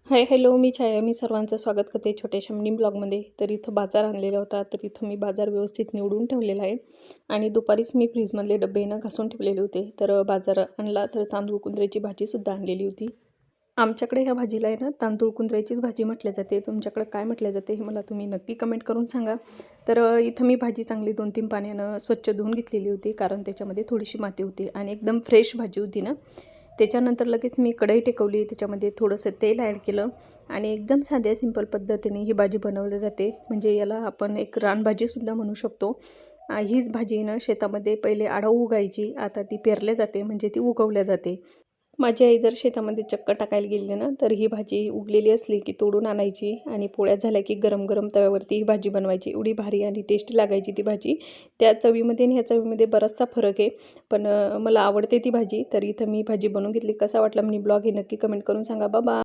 Hi hello मी छाया. मी सर्वांचं स्वागत करते छोट्याशा मिनी ब्लॉगमध्ये. तर इथं बाजार आणलेला होता, तर इथं मी बाजार व्यवस्थित निवडून ठेवलेला आहे. आणि दुपारीच मी फ्रीजमधले डबे घासून ठेवलेले होते. तर बाजार आणला तर तांदूळ कुंद्र्याची भाजीसुद्धा आणलेली होती. आमच्याकडे ह्या भाजीला आहे ना, तांदूळ कुंद्र्याचीच भाजी म्हटल्या जाते. तुमच्याकडे काय म्हटल्या जाते हे मला तुम्ही नक्की कमेंट करून सांगा. तर इथं मी भाजी चांगली 2-3 पाण्यानं स्वच्छ धुवून घेतलेली होती, कारण त्याच्यामध्ये थोडीशी माती होती आणि एकदम फ्रेश भाजी होती ना. त्याच्यानंतर लगेच मी कढई टेकवली, त्याच्यामध्ये थोडंसं तेल ॲड केलं आणि एकदम साध्या सिंपल पद्धतीने ही भाजी बनवली जाते. म्हणजे याला आपण एक रानभाजीसुद्धा म्हणू शकतो. हीच भाजी ना शेतामध्ये पहिले आढाऊ उगायची, आता ती पेरल्या जाते, म्हणजे ती उगवल्या जाते. माझी आई जर शेतामध्ये चक्क टाकायला गेली ना, तर ही भाजी उगलेली असली की तोडून आणायची आणि पोळ्या झाल्या की गरम गरम तव्यावरती ही भाजी बनवायची. एवढी भारी आणि टेस्टी लागायची ती भाजी. त्या चवीमध्ये आणि ह्या चवीमध्ये बराचसा फरक आहे, पण मला आवडते ती भाजी. तर इथं मी भाजी बनवून घेतली. कसा वाटला मिनी ब्लॉग हे नक्की कमेंट करून सांगा. बाबा.